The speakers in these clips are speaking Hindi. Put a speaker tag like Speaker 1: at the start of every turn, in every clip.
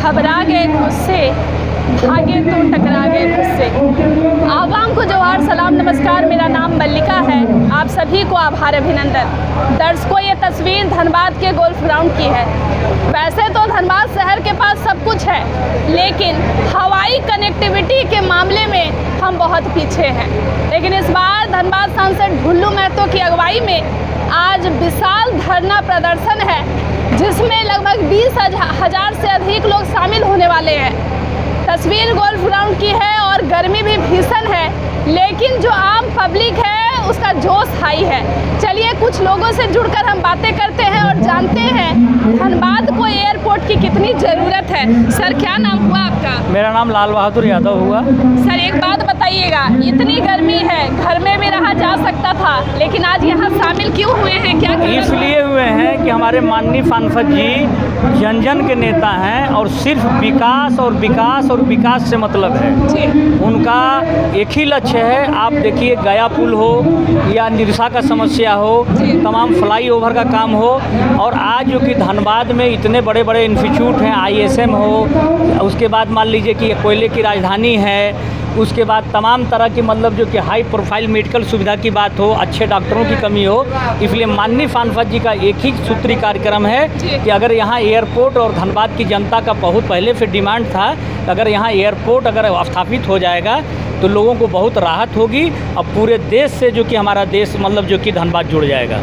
Speaker 1: घबरा गए खुद से, भागे तो टकरा गए खुद से। आवाम को जोहार, सलाम, नमस्कार। मेरा नाम मल्लिका है। आप सभी को आभार, अभिनंदन। दर्शकों, ये तस्वीर धनबाद के गोल्फ ग्राउंड की है। वैसे तो धनबाद शहर के पास सब कुछ है, लेकिन हवाई कनेक्टिविटी के मामले में हम बहुत पीछे हैं। लेकिन इस बार धनबाद सांसद ढुल्लू महतो की अगुवाई में आज विशाल धरना प्रदर्शन है, जिसमें लगभग 20,000 से अधिक लोग शामिल होने वाले हैं। तस्वीर गोल्फ ग्राउंड की है और गर्मी भी भीषण है, लेकिन जो आम पब्लिक है उसका जोश हाई है। चलिए कुछ लोगों से जुड़कर हम बातें करते हैं और जानते हैं धनबाद को एयरपोर्ट की कितनी ज़रूरत है। सर, क्या नाम हुआ आपका?
Speaker 2: मेरा नाम लाल बहादुर यादव हुआ।
Speaker 1: सर, एक बात बताइएगा, इतनी गर्मी है, घर में भी रहा जा सकता था, लेकिन आज यहाँ शामिल क्यों हुए हैं? क्या
Speaker 2: इसलिए हुए हैं कि हमारे माननीय सांसद जी जन जन के नेता हैं और सिर्फ विकास और विकास और विकास से मतलब है
Speaker 1: जी।
Speaker 2: उनका एक ही लक्ष्य है। आप देखिए, गया पुल हो या निरसा का समस्या हो, तमाम फ्लाईओवर का काम हो, और आज जो कि धनबाद में इतने बड़े बड़े इंस्टीट्यूट हैं, ISM हो, उसके बाद मान लीजिए कि कोयले की राजधानी है, उसके बाद तमाम तरह की मतलब जो कि हाई प्रोफाइल मेडिकल सुविधा की बात हो, अच्छे डॉक्टरों की कमी हो, इसलिए माननीय सांसद जी का एक ही सूत्री कार्यक्रम है कि अगर यहाँ एयरपोर्ट, और धनबाद की जनता का बहुत पहले से डिमांड था, अगर यहाँ एयरपोर्ट अगर स्थापित हो जाएगा तो लोगों को बहुत राहत होगी। अब पूरे देश से जो कि हमारा देश मतलब जो कि धनबाद जुड़ जाएगा।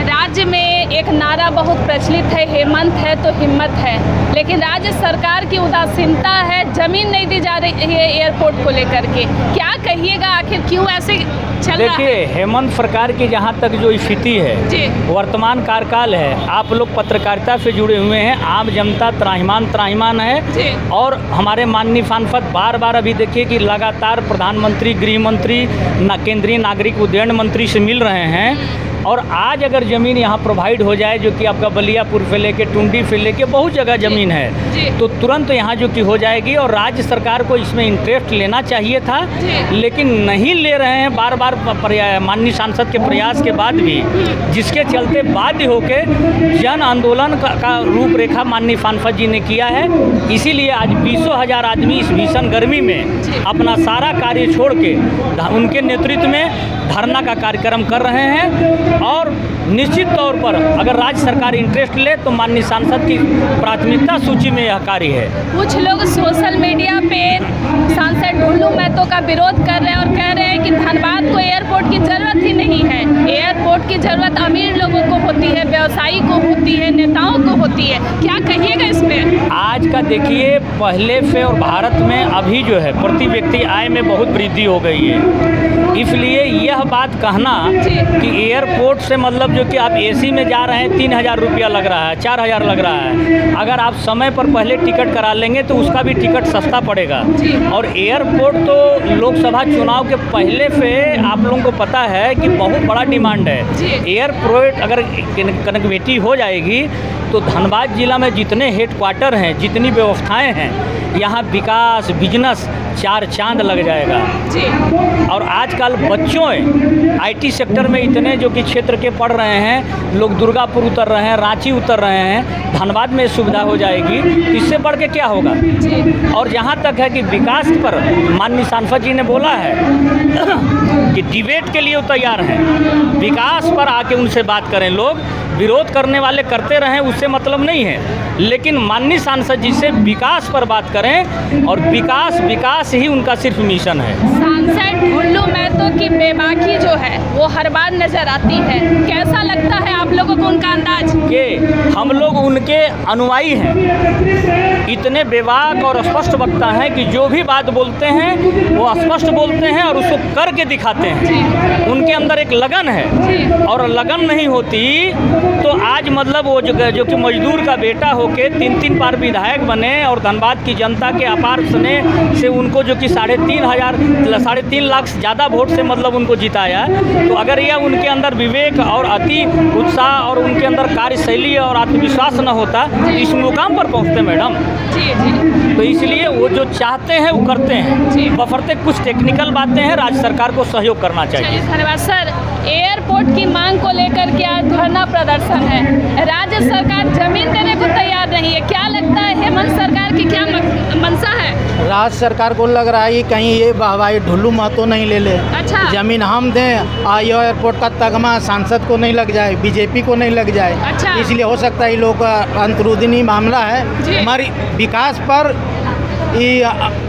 Speaker 1: राज्य में एक नारा बहुत प्रचलित है, हेमंत है तो हिम्मत है, लेकिन राज्य सरकार की उदासीनता है, जमीन नहीं दी जा रही है एयरपोर्ट को लेकर के। क्या कहिएगा, आखिर क्यों ऐसे चल रहा है?
Speaker 2: देखिए, हेमंत सरकार की जहाँ तक जो स्थिति है, वर्तमान कार्यकाल है, आप लोग पत्रकारिता से जुड़े हुए हैं, आम जनता त्राहिमाम है, और हमारे माननीय सांसद बार बार अभी देखिए कि लगातार प्रधानमंत्री, गृह मंत्री, केंद्रीय नागरिक उड्डयन मंत्री से मिल रहे हैं। और आज अगर ज़मीन यहाँ प्रोवाइड हो जाए, जो कि आपका बलियापुर से लेके टुंडी से लेके बहुत जगह ज़मीन है, तो तुरंत यहाँ जो कि हो जाएगी। और राज्य सरकार को इसमें इंटरेस्ट लेना चाहिए था, लेकिन नहीं ले रहे हैं। बार बार माननीय सांसद के प्रयास के बाद भी, जिसके चलते बाध्य होकर जन आंदोलन का रूपरेखा माननीय सांसद जी ने किया है। इसीलिए आज 20,000 आदमी इस भीषण गर्मी में अपना सारा कार्य छोड़ के उनके नेतृत्व में धरना का कार्यक्रम कर रहे हैं। और निश्चित तौर पर अगर राज्य सरकार इंटरेस्ट ले तो माननीय सांसद की प्राथमिकता सूची में यह कार्य है।
Speaker 1: कुछ लोग सोशल मीडिया पे सांसद ढुल्लू महतो का विरोध कर रहे हैं और कह रहे हैं कि धनबाद को एयरपोर्ट की ज़रूरत ही नहीं है। एयरपोर्ट की ज़रूरत अमीर लोगों को होती है, व्यवसायी को होती है, नेताओं को होती है। क्या कहिएगा इसमें? आज
Speaker 2: का देखिए, पहले से और भारत में अभी जो है प्रति व्यक्ति आय में बहुत वृद्धि हो गई है। इसलिए यह बात कहना कि एयरपोर्ट से मतलब जो कि आप AC में जा रहे हैं 3,000 रुपया लग रहा है, 4,000 लग रहा है, अगर आप समय पर पहले टिकट करा लेंगे तो उसका भी टिकट सस्ता पड़ेगा। और एयरपोर्ट तो लोकसभा चुनाव के पहले से आप लोगों को पता है कि बहुत बड़ा डिमांड है। एयरपोर्ट अगर कनेक्टिविटी हो जाएगी तो धनबाद जिला में जितने हेडक्वार्टर हैं, जितनी व्यवस्थाएं हैं, यहाँ विकास, बिजनेस चार चांद लग जाएगा। और आजकल बच्चों IT सेक्टर में इतने जो कि क्षेत्र के पढ़ रहे हैं, लोग दुर्गापुर उतर रहे हैं, रांची उतर रहे हैं, धनबाद में सुविधा हो जाएगी, इससे बढ़ के क्या होगा। और जहाँ तक है कि विकास पर माननीय सांसद जी ने बोला है कि डिबेट के लिए वो तैयार हैं, विकास पर आके उनसे बात करें। लोग विरोध करने वाले करते रहें, उससे मतलब नहीं है, लेकिन माननीय सांसद जी से विकास पर बात करें, और विकास ही उनका सिर्फ मिशन है।
Speaker 1: सांसद ढुल्लू महतो की बेबाकी जो है वो हर बार नजर आती है। कैसा लगता है आप लोगों को उनका अंदाज?
Speaker 2: कि हम लोग उनके अनुयायी हैं, इतने बेबाक और स्पष्ट वक्ता हैं कि जो भी बात बोलते हैं वो स्पष्ट बोलते हैं और उसको करके दिखाते हैं। उनके अंदर एक लगन है, और लगन नहीं होती तो आज मतलब वो जो कि मजदूर का बेटा होके 3 बार विधायक बने और धनबाद की जनता के अपार स्नेह से उनको जो कि 3.5 लाख ज़्यादा वोट से मतलब उनको जिताया। तो अगर यह उनके अंदर विवेक और अति उत्साह और उनके अंदर कार्यशैली और आत्मविश्वास न होता इस मुकाम पर पहुँचते मैडम। तो इसलिए वो जो चाहते हैं वो करते हैं, बफरते कुछ टेक्निकल बातें हैं, राज्य सरकार को सहयोग करना चाहिए।
Speaker 1: धन्यवाद सर। एयरपोर्ट की मांग को लेकर के आज धरना प्रदर्शन है, राज्य सरकार जमीन देने को तैयार नहीं है। क्या लगता है हेमंत सरकार आपकी क्या मंशा है?
Speaker 3: राज्य सरकार को लग रहा है कि कहीं ये वाहवाही ढुल्लू महतो नहीं ले ले।
Speaker 1: अच्छा।
Speaker 3: जमीन हम दें, आईओ एयरपोर्ट का तगमा सांसद को नहीं लग जाए, बीजेपी को नहीं लग जाए।
Speaker 1: अच्छा।
Speaker 3: इसलिए हो सकता है ये लोग का अंतर्राष्ट्रीय मामला
Speaker 1: जी।
Speaker 3: है। हमारी विकास पर ये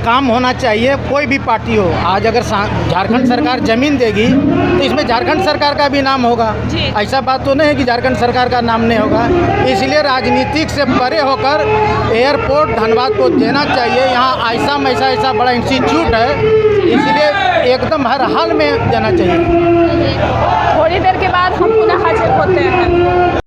Speaker 3: काम होना चाहिए, कोई भी पार्टी हो। आज अगर झारखंड सरकार ज़मीन देगी तो इसमें झारखंड सरकार का भी नाम होगा।
Speaker 1: जी।
Speaker 3: ऐसा बात तो नहीं है कि झारखंड सरकार का नाम नहीं होगा। इसलिए राजनीतिक से परे होकर एयरपोर्ट धनबाद को देना चाहिए। यहाँ ऐसा बड़ा इंस्टीट्यूट है, इसलिए एकदम हर हाल में देना चाहिए।
Speaker 1: थोड़ी देर के बाद हम पुनः हाजिर होते हैं।